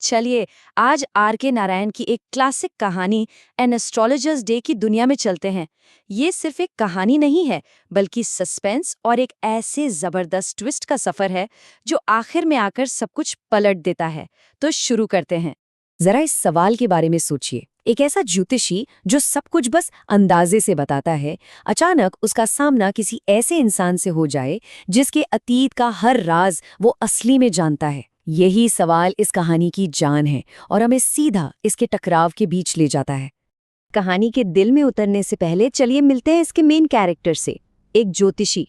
चलिए आज आर के नारायण की एक क्लासिक कहानी एन एस्ट्रोलॉजर्स डे की दुनिया में चलते हैं। ये सिर्फ एक कहानी नहीं है, बल्कि सस्पेंस और एक ऐसे जबरदस्त ट्विस्ट का सफर है जो आखिर में आकर सब कुछ पलट देता है। तो शुरू करते हैं। जरा इस सवाल के बारे में सोचिए। एक ऐसा ज्योतिषी जो सब कुछ बस अंदाजे से बताता है, अचानक उसका सामना किसी ऐसे इंसान से हो जाए जिसके अतीत का हर राज वो असली में जानता है। यही सवाल इस कहानी की जान है और हमें सीधा इसके टकराव के बीच ले जाता है। कहानी के दिल में उतरने से पहले चलिए मिलते हैं इसके मेन कैरेक्टर से, एक ज्योतिषी।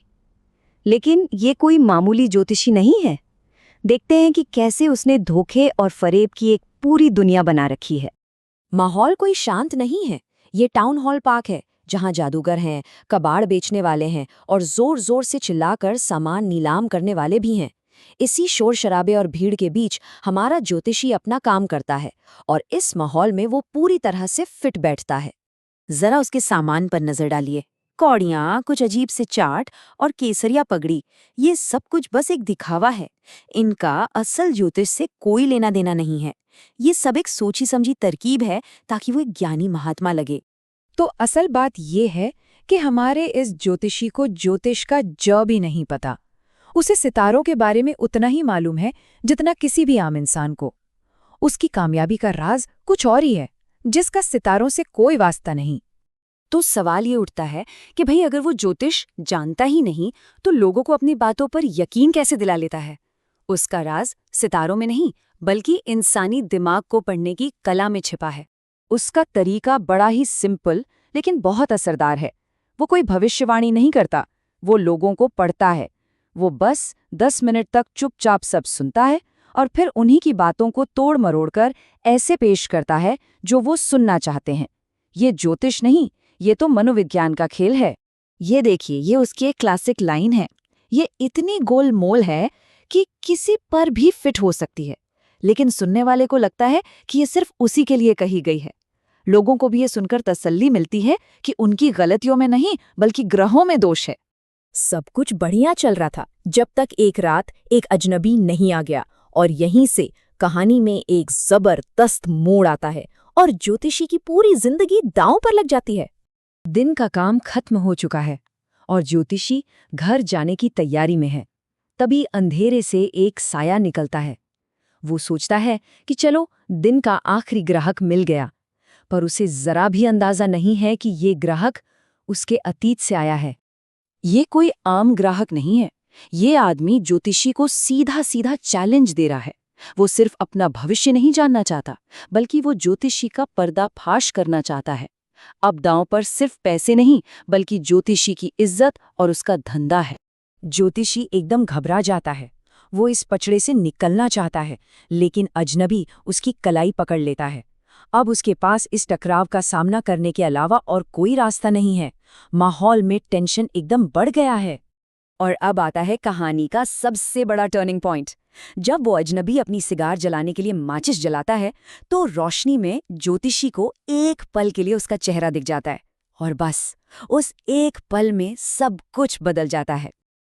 लेकिन ये कोई मामूली ज्योतिषी नहीं है। देखते हैं कि कैसे उसने धोखे और फरेब की एक पूरी दुनिया बना रखी है। माहौल कोई शांत नहीं है। ये टाउन हॉल पार्क है जहां जादूगर हैं, कबाड़ बेचने वाले हैं और जोर जोर से चिल्लाकर सामान नीलाम करने वाले भी हैं। इसी शोर शराबे और भीड़ के बीच हमारा ज्योतिषी अपना काम करता है और इस माहौल में वो पूरी तरह से फिट बैठता है। जरा उसके सामान पर नजर डालिए। कौड़ियां, कुछ अजीब से चार्ट और केसरिया पगड़ी, ये सब कुछ बस एक दिखावा है। इनका असल ज्योतिष से कोई लेना देना नहीं है। ये सब एक सोची समझी तरकीब है ताकि वो एक ज्ञानी महात्मा लगे। तो असल बात ये है कि हमारे इस ज्योतिषी को ज्योतिष का ज भी नहीं पता। उसे सितारों के बारे में उतना ही मालूम है जितना किसी भी आम इंसान को। उसकी कामयाबी का राज कुछ और ही है, जिसका सितारों से कोई वास्ता नहीं। तो सवाल ये उठता है कि भाई अगर वो ज्योतिष जानता ही नहीं तो लोगों को अपनी बातों पर यकीन कैसे दिला लेता है। उसका राज सितारों में नहीं बल्कि इंसानी दिमाग को पढ़ने की कला में छिपा है। उसका तरीका बड़ा ही सिंपल लेकिन बहुत असरदार है। वो कोई भविष्यवाणी नहीं करता, वो लोगों को पढ़ता है। वो बस 10 मिनट तक चुपचाप सब सुनता है और फिर उन्हीं की बातों को तोड़ मरोड़ कर ऐसे पेश करता है जो वो सुनना चाहते हैं। ये ज्योतिष नहीं, ये तो मनोविज्ञान का खेल है। ये देखिए, ये उसकी एक क्लासिक लाइन है। ये इतनी गोलमोल है कि किसी पर भी फिट हो सकती है, लेकिन सुनने वाले को लगता है कि ये सिर्फ उसी के लिए कही गई है। लोगों को भी ये सुनकर तसल्ली मिलती है कि उनकी गलतियों में नहीं बल्कि ग्रहों में दोष है। सब कुछ बढ़िया चल रहा था जब तक एक रात एक अजनबी नहीं आ गया और यहीं से कहानी में एक जबरदस्त मोड़ आता है और ज्योतिषी की पूरी जिंदगी दांव पर लग जाती है। दिन का काम खत्म हो चुका है और ज्योतिषी घर जाने की तैयारी में है। तभी अंधेरे से एक साया निकलता है। वो सोचता है कि चलो दिन का आखिरी ग्राहक मिल गया, पर उसे जरा भी अंदाजा नहीं है कि ये ग्राहक उसके अतीत से आया है। ये कोई आम ग्राहक नहीं है। ये आदमी ज्योतिषी को सीधा सीधा चैलेंज दे रहा है। वो सिर्फ अपना भविष्य नहीं जानना चाहता, बल्कि वो ज्योतिषी का पर्दाफाश करना चाहता है। अब दांव पर सिर्फ पैसे नहीं बल्कि ज्योतिषी की इज्जत और उसका धंधा है। ज्योतिषी एकदम घबरा जाता है। वो इस पचड़े से निकलना चाहता है, लेकिन अजनबी उसकी कलाई पकड़ लेता है। अब उसके पास इस टकराव का सामना करने के अलावा और कोई रास्ता नहीं है। माहौल में टेंशन एकदम बढ़ गया है। और अब आता है कहानी का सबसे बड़ा टर्निंग पॉइंट। जब वो अजनबी अपनी सिगार जलाने के लिए माचिस जलाता है तो रोशनी में ज्योतिषी को एक पल के लिए उसका चेहरा दिख जाता है और बस उस एक पल में सब कुछ बदल जाता है।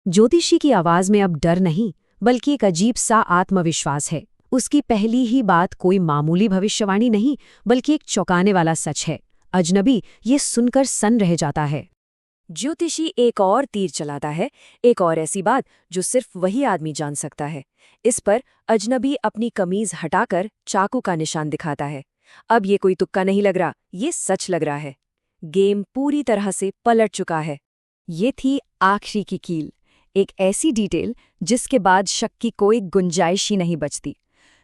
ज्योतिषी की आवाज में अब डर नहीं बल्कि एक अजीब सा आत्मविश्वास है। उसकी पहली ही बात कोई मामूली भविष्यवाणी नहीं बल्कि एक चौंकाने वाला सच है। अजनबी ये सुनकर सन्न रह जाता है। ज्योतिषी एक और तीर चलाता है, एक और ऐसी बात जो सिर्फ वही आदमी जान सकता है। इस पर अजनबी अपनी कमीज हटाकर चाकू का निशान दिखाता है। अब ये कोई तुक्का नहीं लग रहा, ये सच लग रहा है। गेम पूरी तरह से पलट चुका है। ये थी आखिरी की कील, एक ऐसी डिटेल जिसके बाद शक की कोई गुंजाइश ही नहीं बचती।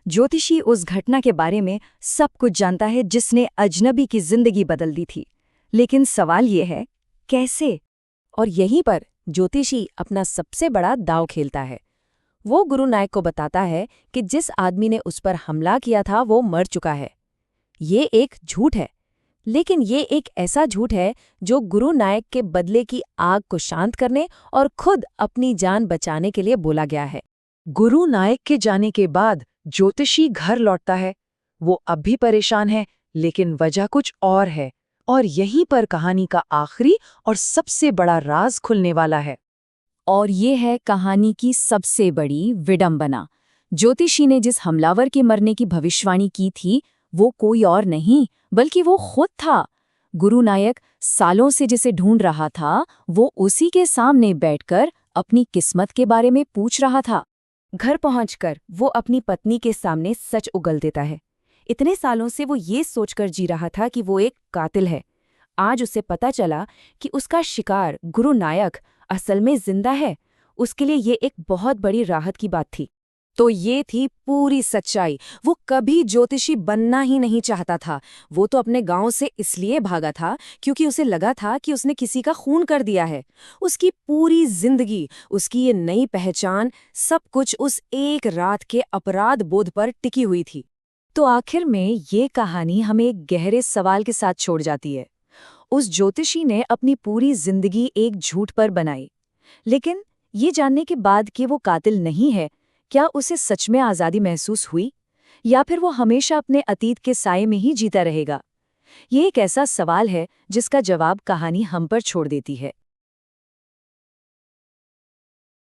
ज्योतिषी उस घटना के बारे में सब कुछ जानता है जिसने अजनबी की जिंदगी बदल दी थी, लेकिन सवाल ये है कैसे? और यहीं पर ज्योतिषी अपना सबसे बड़ा दांव खेलता है। वो गुरु नायक को बताता है कि जिस आदमी ने उस पर हमला किया था वो मर चुका है। ये एक झूठ है, लेकिन ये एक ऐसा झूठ है जो गुरु नायक के बदले की आग को शांत करने और खुद अपनी जान बचाने के लिए बोला गया है। गुरु नायक के जाने के बाद ज्योतिषी घर लौटता है। वो अब भी परेशान है, लेकिन वजह कुछ और है और यहीं पर कहानी का आखिरी और सबसे बड़ा राज खुलने वाला है। और ये है कहानी की सबसे बड़ी विडंबना। ज्योतिषी ने जिस हमलावर के मरने की भविष्यवाणी की थी वो कोई और नहीं बल्कि वो खुद था। गुरु नायक सालों से जिसे ढूंढ रहा था वो उसी के सामने बैठकर अपनी किस्मत के बारे में पूछ रहा था। घर पहुंचकर वो अपनी पत्नी के सामने सच उगल देता है। इतने सालों से वो ये सोचकर जी रहा था कि वो एक कातिल है। आज उसे पता चला कि उसका शिकार गुरु नायक असल में जिंदा है। उसके लिए ये एक बहुत बड़ी राहत की बात थी। तो ये थी पूरी सच्चाई। वो कभी ज्योतिषी बनना ही नहीं चाहता था। वो तो अपने गांव से इसलिए भागा था क्योंकि उसे लगा था कि उसने किसी का खून कर दिया है। उसकी पूरी जिंदगी, उसकी ये नई पहचान, सब कुछ उस एक रात के अपराध बोध पर टिकी हुई थी। तो आखिर में ये कहानी हमें एक गहरे सवाल के साथ छोड़ जाती है। उस ज्योतिषी ने अपनी पूरी जिंदगी एक झूठ पर बनाई, लेकिन ये जानने के बाद कि वो कातिल नहीं है, क्या उसे सच में आज़ादी महसूस हुई, या फिर वो हमेशा अपने अतीत के साये में ही जीता रहेगा? ये एक ऐसा सवाल है जिसका जवाब कहानी हम पर छोड़ देती है।